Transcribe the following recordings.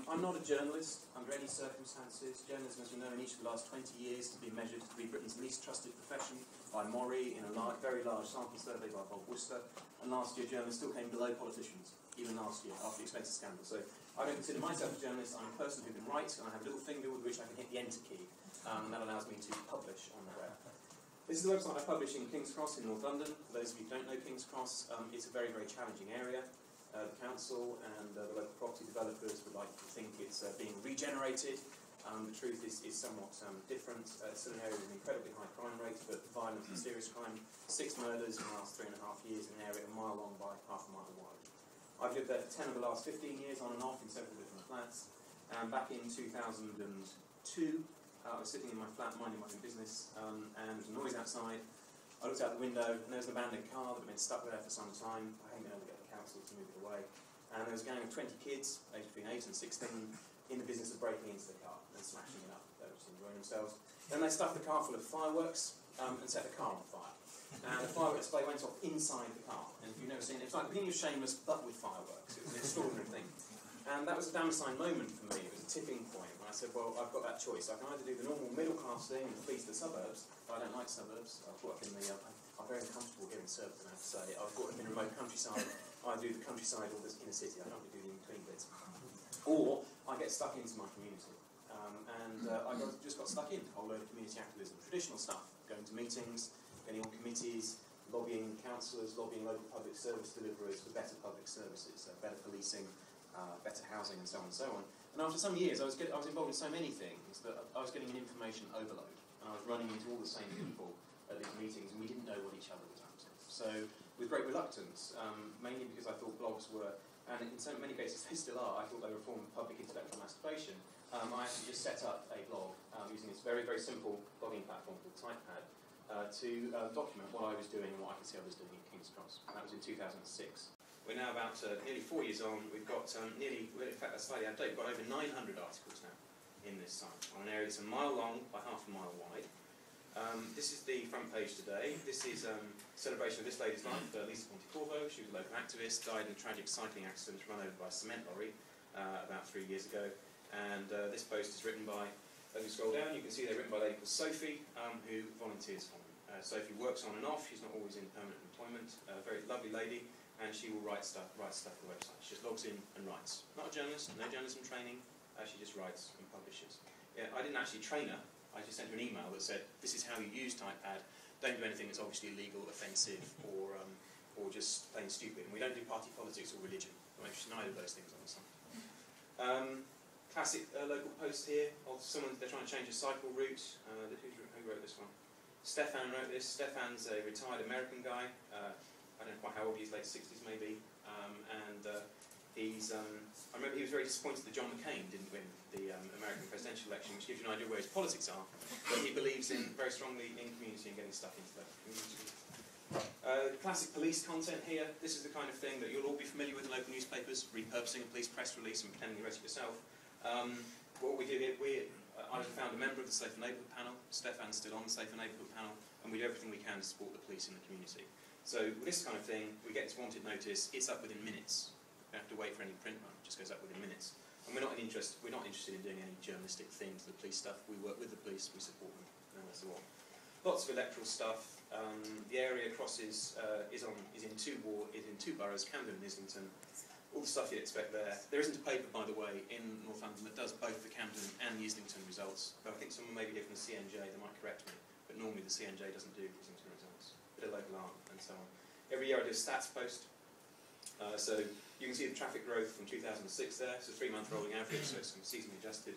I'm not a journalist under any circumstances. Journalism, as we know, in each of the last 20 years has been measured to be Britain's least trusted profession by Mori in a very large sample survey by Bob Worcester. And last year, journalists still came below politicians, even last year, after the expensive scandal. So I don't consider myself a journalist. I'm a person who can write, and I have a little finger with which I can hit the enter key. That allows me to publish on the web. This is the website I publish in King's Cross in North London. For those of you who don't know King's Cross, it's a very, very challenging area. The council and the local property developers would like to think it's being regenerated. The truth is somewhat different. It's still an area with an incredibly high crime rate, but violent and serious crime. 6 murders in the last 3.5 years in an area a mile long by half a mile wide. I've lived there for 10 of the last 15 years, on and off, in several different flats. And back in 2002, I was sitting in my flat minding my own business, and there was a noise outside. I looked out the window, and there was an abandoned car that had been stuck there for some time. I hadn't been able to get the council to move it away. And there was a gang of 20 kids, aged between 8 and 16, in the business of breaking into the car and smashing it up. They were just enjoying themselves. Then they stuffed the car full of fireworks and set the car on fire. And the fireworks display went off inside the car. And if you've never seen it, it's like the beginning of Shameless, but with fireworks. It was an extraordinary thing. And that was a Damascene moment for me. It was a tipping point when I said, well, I've got that choice. I can either do the normal middle-class thing and fleece the suburbs, but I don't like suburbs. I've brought up in the... I'm very uncomfortable getting served, I have to say. I've brought up in remote countryside. I do the countryside or the inner city. I don't really do the in-between bits. Or I get stuck into my community. I just got stuck in a whole load of community activism. Traditional stuff. Going to meetings, getting on committees, lobbying councillors, lobbying local public service deliverers for better public services, better policing, better housing, and so on and so on. And after some years, I was involved in so many things that I was getting an information overload. And I was running into all the same people at these meetings, and we didn't know what each other was up to. So, with great reluctance, mainly because I thought blogs were, and in so many cases they still are, I thought they were a form of public intellectual masturbation. I actually just set up a blog using this very, very simple blogging platform called Typepad to document what I was doing and what I could see others doing at King's Cross. And that was in 2006. We're now about nearly 4 years on. We've got in fact, that's slightly out of date, we've got over 900 articles now in this site, on an area that's a mile long by half a mile wide. This is the front page today. This is a celebration of this lady's life, Lisa Pontecorvo. She was a local activist, died in a tragic cycling accident run over by a cement lorry about 3 years ago. And this post is written by, as you scroll down, you can see they're written by a lady called Sophie, who volunteers for them. Sophie works on and off. She's not always in permanent employment. A very lovely lady, and she will write stuff for the website. She just logs in and writes. Not a journalist, no journalism training. She just writes and publishes. Yeah, I didn't actually train her. I just sent her an email that said, this is how you use Typepad. Don't do anything that's obviously illegal, offensive, or just plain stupid. And we don't do party politics or religion. I'm interested in either of those things on the site. Classic local post here of someone, they're trying to change a cycle route. Who wrote this one? Stefan wrote this. Stefan's a retired American guy. I don't know quite how old he is, late 60s maybe. I remember he was very disappointed that John McCain didn't win the American presidential election, which gives you an idea where his politics are. But he believes very strongly in community and getting stuck into that community. Classic police content here. This is the kind of thing that you'll all be familiar with in local newspapers, repurposing a police press release and pretending you wrote it yourself. What we do here, I found a member of the Safer Neighbourhood panel. Stefan's still on the Safer Neighbourhood panel, and we do everything we can to support the police in the community. So with this kind of thing, we get to wanted notice. It's up within minutes. We don't have to wait for any print run. It just goes up within minutes. And we're not interested in doing any journalistic thing to the police stuff. We work with the police. We support them. And that's all. Lots of electoral stuff. The area crosses is in two boroughs, Camden and Islington. All the stuff you'd expect there. There isn't a paper, by the way, in Northampton that does both the Camden and the Islington results. But I think someone maybe here from the CNJ, they might correct me. But normally the CNJ doesn't do Islington results. Bit of local art and so on. Every year I do a stats post. So you can see the traffic growth from 2006 there. It's a 3-month rolling average, so it's seasonally adjusted.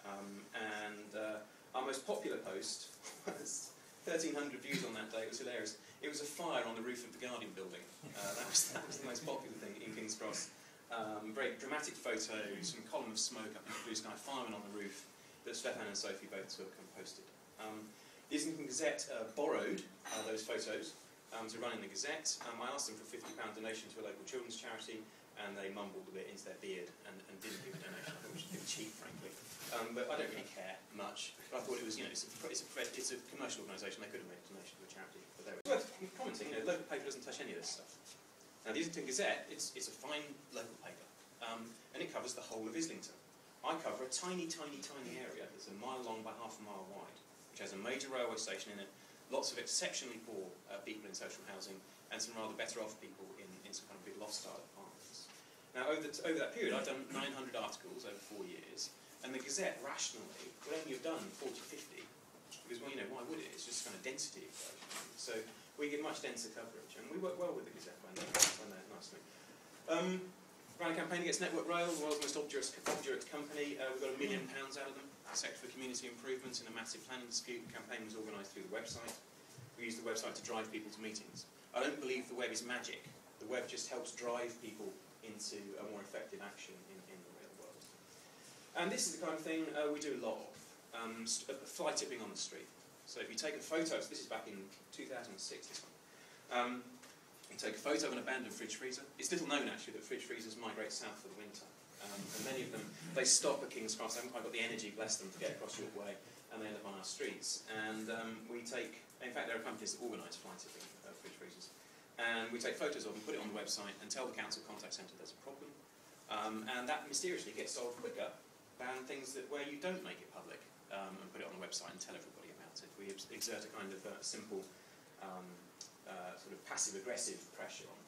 Our most popular post was 1,300 views on that day. It was hilarious. It was a fire on the roof of the Guardian building. That was the most popular thing in King's Cross. Very dramatic photos, some column of smoke up in the blue sky, firemen on the roof that Stefan and Sophie both took and posted. The Islington Gazette borrowed those photos to run in the Gazette. I asked them for a £50 donation to a local children's charity, and they mumbled a bit into their beard and didn't give a donation. I thought it was a bit cheap, frankly. But I don't really care much. But I thought it was, it's a commercial organisation. They could have made a donation to a charity. But they were worth commenting. The local paper doesn't touch any of this stuff. Now, the Islington Gazette, it's a fine local paper, and it covers the whole of Islington. I cover a tiny, tiny, tiny area that's a mile long by half a mile wide, which has a major railway station in it, lots of exceptionally poor people in social housing, and some rather better off people in some kind of big loft-style apartments. Now, over that period, I've done 900 articles over 4 years, and the Gazette, rationally, would only have done 40, 50, because, well, you know, why would it? It's just kind of density equation. So we get much denser coverage, and we work well with the Gazette when they're nicely. Ran a campaign against Network Rail, the world's most obdurate company. We got £1 million out of them, Sector for Community Improvements in a massive planning dispute. The campaign was organised through the website. We used the website to drive people to meetings. I don't believe the web is magic. The web just helps drive people into a more effective action in the real world. And this is the kind of thing we do a lot of. Fly tipping on the street. So if you take a photo, so this is back in 2006, this one. You take a photo of an abandoned fridge freezer. It's little known, actually, that fridge freezers migrate south for the winter. And many of them, they stop at King's Cross. I haven't quite got the energy, bless them, to get across York Way, and they end up on our streets. And we take, in fact, there are companies that organise fly tipping fridge freezers. And we take photos of them, put it on the website, and tell the council contact centre there's a problem. And that mysteriously gets solved quicker than things where you don't make it public and put it on the website and tell everybody about it. We exert a kind of simple sort of passive-aggressive pressure on